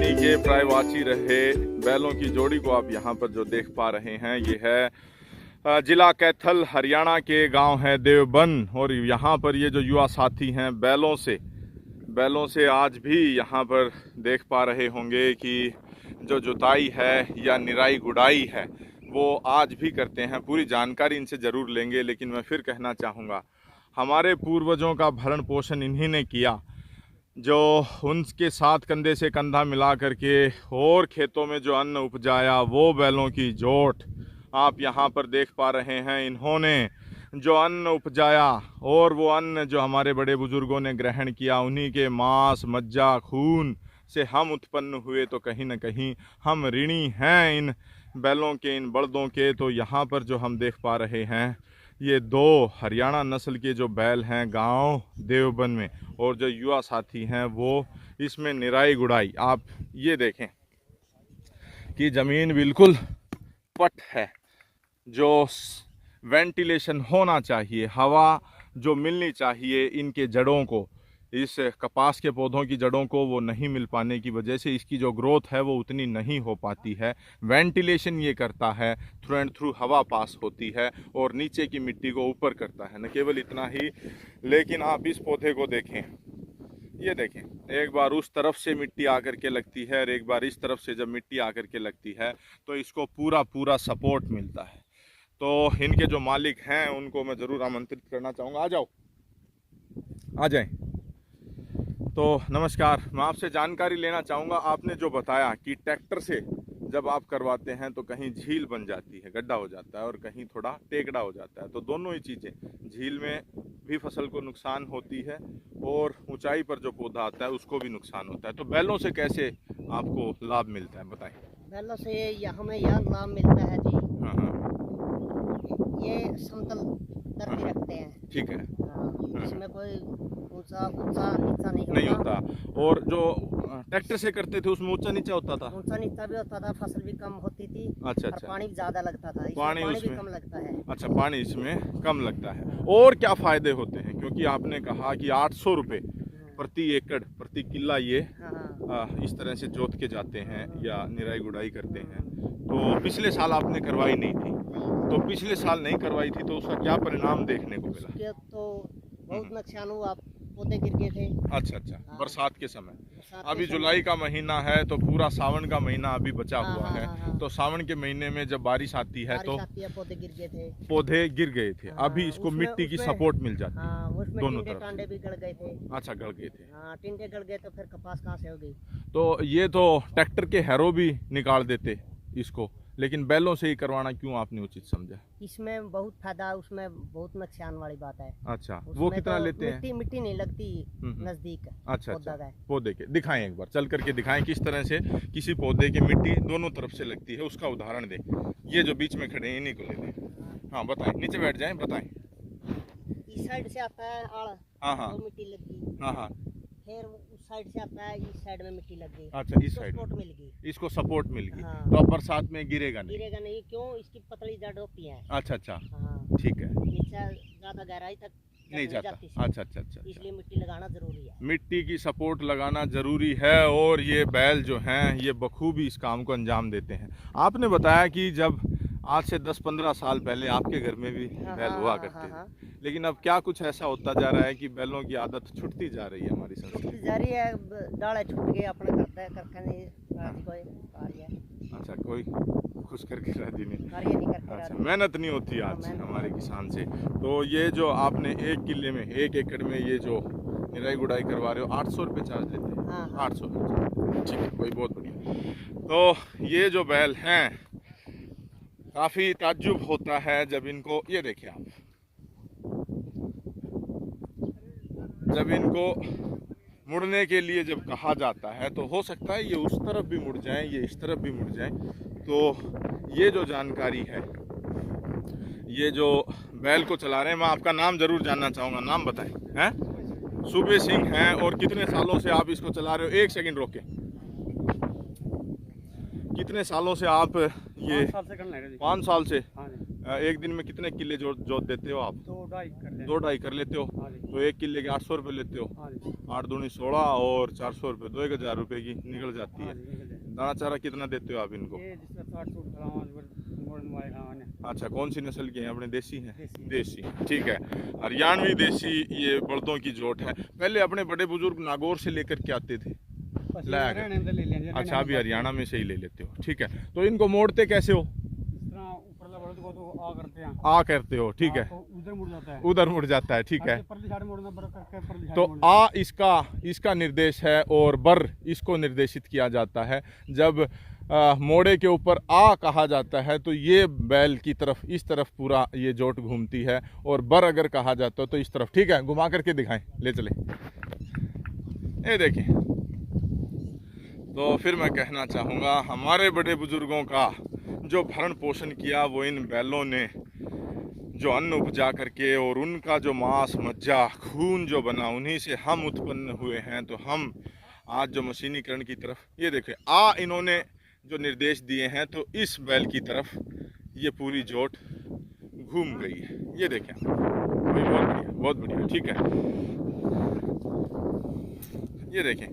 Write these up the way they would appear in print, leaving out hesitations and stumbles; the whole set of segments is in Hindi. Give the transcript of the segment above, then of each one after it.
उन्हीं के प्रायवाची रहे बैलों की जोड़ी को आप यहाँ पर जो देख पा रहे हैं, ये है जिला कैथल हरियाणा के गांव है देवबन। और यहाँ पर ये जो युवा साथी हैं बैलों से आज भी यहाँ पर देख पा रहे होंगे कि जो जुताई है या निराई गुड़ाई है वो आज भी करते हैं। पूरी जानकारी इनसे ज़रूर लेंगे, लेकिन मैं फिर कहना चाहूँगा हमारे पूर्वजों का भरण पोषण इन्हीं ने किया, जो उनके साथ कंधे से कंधा मिला करके और खेतों में जो अन्न उपजाया वो बैलों की जोट आप यहाँ पर देख पा रहे हैं। इन्होंने जो अन्न उपजाया और वो अन्न जो हमारे बड़े बुजुर्गों ने ग्रहण किया, उन्हीं के मांस मज्जा खून से हम उत्पन्न हुए, तो कहीं ना कहीं हम ऋणी हैं इन बैलों के, इन बलदों के। तो यहाँ पर जो हम देख पा रहे हैं ये दो हरियाणा नस्ल के जो बैल हैं गांव देवबन में, और जो युवा साथी हैं वो इसमें निराई गुड़ाई। आप ये देखें कि ज़मीन बिल्कुल पट है, जो वेंटिलेशन होना चाहिए, हवा जो मिलनी चाहिए इनके जड़ों को, इस कपास के पौधों की जड़ों को, वो नहीं मिल पाने की वजह से इसकी जो ग्रोथ है वो उतनी नहीं हो पाती है। वेंटिलेशन ये करता है, थ्रू एंड थ्रू हवा पास होती है और नीचे की मिट्टी को ऊपर करता है। न केवल इतना ही, लेकिन आप इस पौधे को देखें, ये देखें, एक बार उस तरफ से मिट्टी आकर के लगती है और एक बार इस तरफ से जब मिट्टी आकर के लगती है तो इसको पूरा सपोर्ट मिलता है। तो इनके जो मालिक हैं उनको मैं ज़रूर आमंत्रित करना चाहूँगा, आ जाओ, आ जाएं। तो नमस्कार, मैं आपसे जानकारी लेना चाहूँगा। आपने जो बताया कि ट्रैक्टर से जब आप करवाते हैं तो कहीं झील बन जाती है, गड्ढा हो जाता है, और कहीं थोड़ा टेकड़ा हो जाता है। तो दोनों ही चीज़ें, झील में भी फसल को नुकसान होती है और ऊंचाई पर जो पौधा आता है उसको भी नुकसान होता है। तो बैलों से कैसे आपको लाभ मिलता है, बताएं। बैलों से हमें यह लाभ मिलता है जी। हाँ, ये समतल धरती रखते हैं। ठीक है। इसमें कोई ऊंचा नीचा नहीं होता। और जो ट्रैक्टर से करते थे उसमें ऊंचा नीचा होता था। ऊंचा नीचा भी होता था, फसल भी कम होती थी। अच्छा। और पानी भी ज्यादा लगता था, पानी भी कम लगता है। अच्छा, पानी इसमें कम लगता है। और क्या फायदे होते हैं, क्योंकि आपने कहा कि 800 रुपये प्रति एकड़ प्रति किल्ला ये इस तरह से जोत के जाते हैं या निराई गुड़ाई करते हैं। तो पिछले साल आपने करवाई नहीं थी, तो पिछले साल नहीं करवाई थी तो उसका क्या परिणाम देखने को मिला? तो बहुत नुकसान हुआ, पौधे गिर गए थे। अच्छा। बरसात के समय, अभी जुलाई का महीना है तो पूरा सावन का महीना अभी बचा हुआ है। तो सावन के महीने में जब बारिश आती है तो पौधे गिर गए थे। अभी इसको मिट्टी की सपोर्ट मिल जाती है दोनों तरफ। टांडे भी गड़ गए थे। अच्छा, गड़ गए थे। टिंडे गड़ गए तो फिर कपास कहाँ से हो गई? तो ये तो ट्रैक्टर के हैरो भी निकाल देते इसको, लेकिन बैलों से ही करवाना क्यों आपने उचित समझा? इसमें बहुत फायदा, उसमें बहुत नुकसान वाली बात है। अच्छा, वो कितना तो लेते हैं? मिट्टी नहीं लगती नजदीक। अच्छा, पौधे के दिखाएं, एक बार चल करके दिखाएं किस तरह से किसी पौधे की मिट्टी दोनों तरफ से लगती है, उसका उदाहरण दें। ये जो बीच में खड़े हैं इन्हीं को ले लें। हाँ, बताएं, नीचे बैठ जाएं, बताएं। इस साइड से आता है आड़, हाँ, तो मिट्टी लगी। हाँ, फिर उस साइड से आता है, इस साइड में मिट्टी लग गई। अच्छा, इस साइड सपोर्ट मिल गई, इसको सपोर्ट मिल गई। हाँ। तो अब बरसात में गिरेगा नहीं? क्यों? इसकी पतली जड़ होती है। अच्छा, हाँ। ठीक है। नीचे ज्यादा गहराई तक नहीं जाता। अच्छा। इसलिए मिट्टी लगाना जरूरी है। मिट्टी की सपोर्ट लगाना जरूरी है, और ये बैल जो हैं ये बखूबी इस काम को अंजाम देते हैं। आपने बताया कि जब आज से 10-15 साल पहले आपके घर में भी बैल हुआ करते थे, लेकिन अब क्या कुछ ऐसा होता जा रहा है कि बैलों की आदत छूटती जा रही है हमारी संस्कृति? जा रही है, डाले छूट गए अपने करके नहीं कोई कार्य। अच्छा, कोई खुश करके राजी नहीं। अच्छा, मेहनत नहीं होती आज हमारे किसान से। तो ये जो आपने 1 किल्ले में 1 एकड़ में ये जो निराई गुड़ाई करवा रहे हो, 800 रुपये चार्ज लेते हैं? हाँ। 800, ठीक है, कोई बहुत बढ़िया। तो ये जो बैल हैं, काफ़ी ताज्जुब होता है जब इनको, ये देखिए आप, जब इनको मुड़ने के लिए जब कहा जाता है तो हो सकता है ये उस तरफ भी मुड़ जाएं, ये इस तरफ भी मुड़ जाएं। तो ये जो जानकारी है, ये जो बैल को चला रहे हैं, मैं आपका नाम ज़रूर जानना चाहूँगा, नाम बताएं। हैं? सूबे सिंह हैं, और कितने सालों से आप इसको चला रहे हो? 1 सेकंड रोके। कितने सालों से आप ये? 5 साल से करने लगे। 5 साल से। एक दिन में कितने किले जोत देते हो आप? 2-2.5 कर लेते 2-2.5 कर लेते हो? हाँ जी। तो 1 किले के 800 रुपये लेते हो? हाँ जी। 8 दूनी 16 और 400 रुपये, 2-1000 रुपये की निकल जाती हाँ है। जी, निकल जाए। दाना चारा कितना देते हो आप इनको? ये जिसका 60-60 खिलावा मोड़ मारे खावा ने। अच्छा, कौन सी नस्ल के हैं अपने? देसी हैं? देसी। देसी, ठीक है। हरियाणवी देसी ये बलदों की जोट है। पहले अपने बड़े बुजुर्ग नागौर से लेकर के आते थे, बस लाया ये गया। हरियाणा में ले लेंगे। अच्छा, अभी हरियाणा में से ही ले लेते हो, ठीक है। तो इनको मोड़ते कैसे हो? इस तरह ऊपर ला बड़े को तो आ करते हैं। आ करते हो, ठीक है। तो उधर मुड़ जाता है। उधर मुड़ जाता है, ठीक है। परली साइड मोड़ना बड़ा करके परली साइड तो मोड़ना। आ इसका निर्देश है और बर इसको निर्देशित किया जाता है। जब मोड़े के ऊपर आ कहा जाता है तो ये बैल की तरफ, इस तरफ पूरा ये जोट घूमती है, और बर अगर कहा जाता है तो इस तरफ, ठीक है। घुमा करके दिखाएं, ले चले, ये देखें। तो फिर मैं कहना चाहूँगा, हमारे बड़े बुजुर्गों का जो भरण पोषण किया वो इन बैलों ने जो अन्न उपजा करके, और उनका जो मांस मज्जा खून जो बना, उन्हीं से हम उत्पन्न हुए हैं। तो हम आज जो मशीनीकरण की तरफ, ये देखें, इन्होंने जो निर्देश दिए हैं तो इस बैल की तरफ ये पूरी जोट घूम गई है। ये देखें, भाई बहुत बढ़िया, बहुत बढ़िया, ठीक है। ये देखें,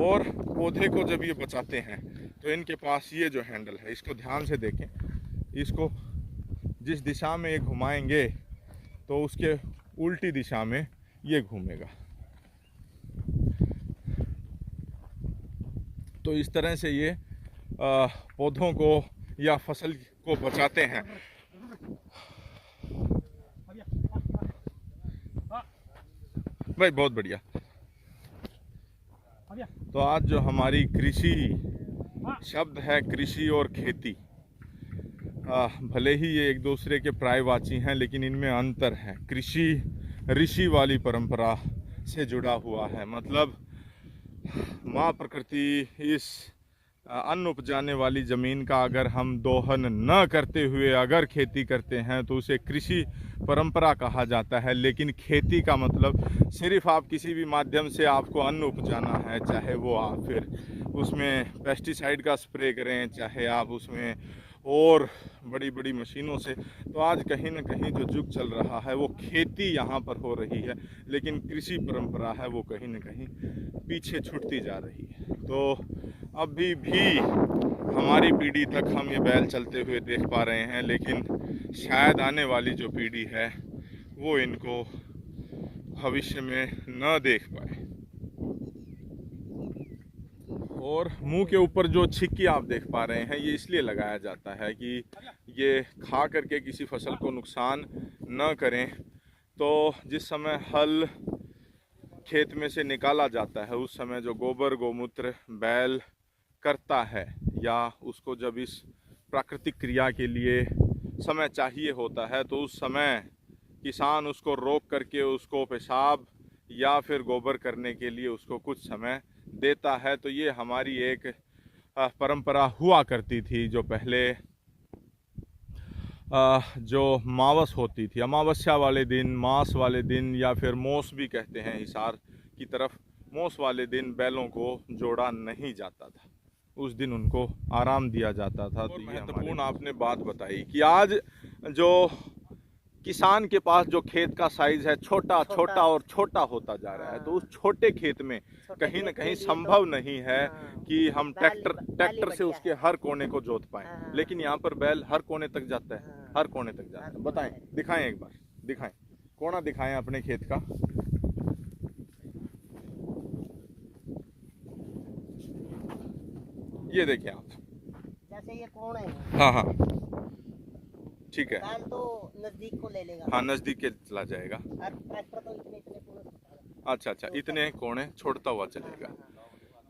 और पौधे को जब ये बचाते हैं तो इनके पास ये जो हैंडल है, इसको ध्यान से देखें। इसको जिस दिशा में ये घुमाएंगे तो उसके उल्टी दिशा में ये घूमेगा। तो इस तरह से ये पौधों को या फसल को बचाते हैं। भाई बहुत बढ़िया। तो आज जो हमारी कृषि शब्द है, कृषि और खेती, भले ही ये एक दूसरे के पर्यायवाची हैं, लेकिन इनमें अंतर है। कृषि ऋषि वाली परंपरा से जुड़ा हुआ है, मतलब माँ प्रकृति इस अन्न उपजाने वाली ज़मीन का अगर हम दोहन न करते हुए अगर खेती करते हैं तो उसे कृषि परंपरा कहा जाता है। लेकिन खेती का मतलब सिर्फ आप किसी भी माध्यम से आपको अन्न उपजाना है, चाहे वो आप फिर उसमें पेस्टिसाइड का स्प्रे करें, चाहे आप उसमें और बड़ी बड़ी मशीनों से। तो आज कहीं ना कहीं जो युग चल रहा है वो खेती यहाँ पर हो रही है, लेकिन कृषि परंपरा है वो कहीं ना कहीं पीछे छूटती जा रही है। तो अभी भी हमारी पीढ़ी तक हम ये बैल चलते हुए देख पा रहे हैं, लेकिन शायद आने वाली जो पीढ़ी है वो इनको भविष्य में न देख पाए। और मुंह के ऊपर जो छिक्की आप देख पा रहे हैं, ये इसलिए लगाया जाता है कि ये खा करके किसी फसल को नुकसान न करें। तो जिस समय हल खेत में से निकाला जाता है उस समय जो गोबर गोमूत्र बैल करता है, या उसको जब इस प्राकृतिक क्रिया के लिए समय चाहिए होता है तो उस समय किसान उसको रोक करके उसको पेशाब या फिर गोबर करने के लिए उसको कुछ समय देता है। तो ये हमारी एक परंपरा हुआ करती थी, जो पहले जो मावस होती थी, अमावस्या वाले दिन, मास वाले दिन, या फिर मोस भी कहते हैं हिसार की तरफ, मोस वाले दिन बैलों को जोड़ा नहीं जाता था, उस दिन उनको आराम दिया जाता था। तो ये महत्वपूर्ण आपने बात बताई कि आज जो किसान के पास जो खेत का साइज है छोटा छोटा और छोटा होता जा रहा है, तो उस छोटे खेत में कहीं ना कहीं संभव नहीं है कि हम ट्रैक्टर से उसके हर कोने को जोत पाएं। लेकिन यहाँ पर बैल हर कोने तक जाता है, हर कोने तक जाता है। बताएं, दिखाएं, एक बार दिखाएं, कोना दिखाएं अपने खेत का। ये देखिए आप, जैसे ये कौन है? हाँ हाँ ठीक है, बैल तो नजदीक को ले लेगा। हाँ नजदीक के चला जाएगा। और ट्रैक्टर तो इतने इतने पूरा। अच्छा अच्छा, इतने कोने छोड़ता हुआ चलेगा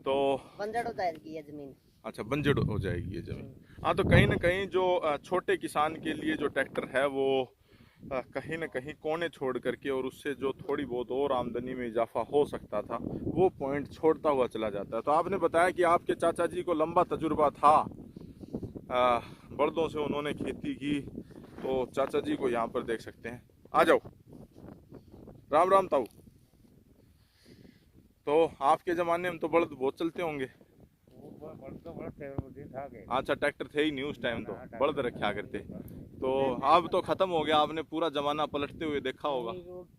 तो बंजर हो जाएगी ये जमीन। अच्छा, बंजर हो जाएगी ये जमीन। हाँ, तो कहीं ना कहीं जो छोटे किसान के लिए जो ट्रैक्टर है वो कहीं ना कहीं कोने छोड़ करके, और उससे जो थोड़ी बहुत और आमदनी में इजाफा हो सकता था वो पॉइंट छोड़ता हुआ चला जाता है। तो आपने बताया कि आपके चाचा जी को लंबा तजुर्बा था, बलदों से उन्होंने खेती की। तो चाचा जी को यहाँ पर देख सकते हैं, आ जाओ, राम राम ताऊ। तो आपके ज़माने में तो बलद बहुत चलते होंगे। अच्छा, ट्रैक्टर थे ही नहीं उस टाइम, तो बलद रखा करते। तो अब तो खत्म हो गया, आपने पूरा जमाना पलटते हुए देखा होगा।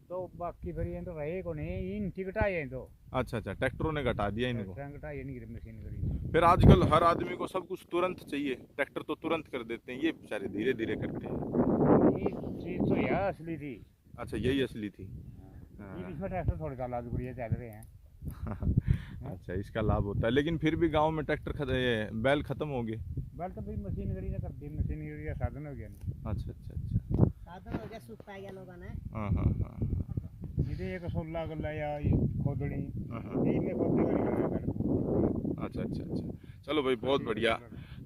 तो बाकी फिर ये तो रहे को नहीं, इन टिकटा ये तो अच्छा अच्छा, ट्रैक्टरों ने घटा दिया इनको। ट्रैक्टर ये नहीं मशीन करी। फिर आजकल हर आदमी को सब कुछ तुरंत चाहिए, ट्रैक्टर तो तुरंत कर देते हैं, ये बेचारे धीरे धीरे करते हैं। ये चीज तो यह असली थी। अच्छा, यही असली थी। ये इसमें ट्रैक्टर थोड़े साल आज गुड़िया चल रहे हैं। अच्छा, इसका लाभ होता है, लेकिन फिर भी गांव में ट्रैक्टर ये बैल खत्म हो गए। बैल तो भाई मशीनरी ने कर दी, मशीनरी का साधन हो गया ना। अच्छा अच्छा अच्छा, साधन हो गया, सुख पा गया लोगों ने। हाँ हाँ हाँ ये एक 16 गल्ला या खोदड़ी हाँ हाँ। ये में खोदने वाली गल्ला बैल। अच्छा अच्छा अच्छा, चलो भाई बहुत बढ़िया।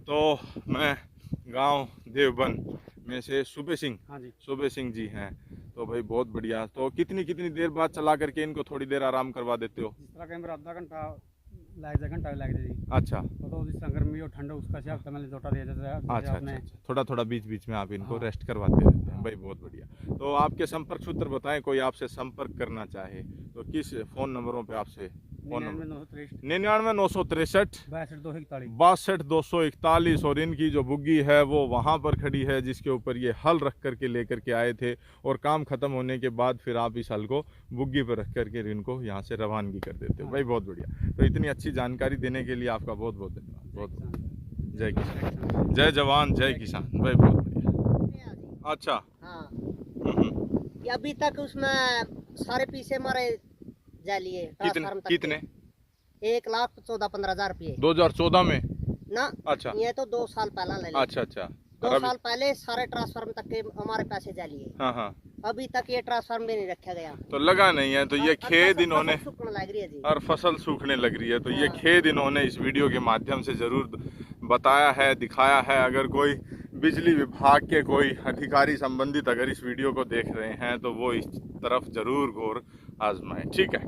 तो मैं गांव देवबन में से सूबे सिंह, हाँ जी, सूबे सिंह जी हैं। तो भाई बहुत बढ़िया। तो कितनी कितनी देर बाद चला करके इनको थोड़ी देर आराम करवा देते हो? जिस तरह कैमरा आधा घंटा लग जाए, घंटा लग जाए जी। अच्छा तो जिस तरह गर्मी और ठंड उसका हिसाब से मैंने जोटा दिया जाता है। अच्छा अच्छा अच्छा, थोड़ा थोड़ा बीच बीच में आप इनको रेस्ट करवाते रहते हैं। भाई बहुत बढ़िया। तो आपके संपर्क सूत्र बताएं, कोई आपसे संपर्क करना चाहे तो किस फोन नंबरों पे आपसे? फोन नंबर 99 963 62 62 और इनकी जो बुग्गी है वो वहाँ पर खड़ी है जिसके ऊपर ये हल रख करके लेकर के आए थे, और काम खत्म होने के बाद फिर आप इस हल को बुग्गी पर रख करके इनको यहाँ से रवानगी कर देते हो। भाई बहुत बढ़िया। तो इतनी अच्छी जानकारी देने के लिए आपका बहुत बहुत धन्यवाद। बहुत जय किसान, जय जवान, जय किसान। भाई बहुत बढ़िया। अच्छा हाँ, कि अभी तक उसमें सारे पीछे हमारे जालिए ट्रांसफार्म तक कितने? 1,14-15,000 रुपये 2014 में? ना। अच्छा ये तो 2 साल पहला ले लिया। अच्छा अच्छा, 2 साल पहले सारे ट्रांसफार्म तक के हमारे पैसे जालिए। हाँ हाँ, अभी तक ये ट्रांसफार्म भी नहीं रखा गया। तो लगा नहीं है। तो ये खेद इन्होंने, सूखने लग रही है जी। और फसल सूखने लग रही है, तो ये खेद इन्होंने इस वीडियो के माध्यम से जरूर बताया है, दिखाया है। अगर कोई बिजली विभाग के कोई अधिकारी संबंधित अगर इस वीडियो को देख रहे हैं तो वो इस तरफ जरूर गौर आजमाएं। ठीक है।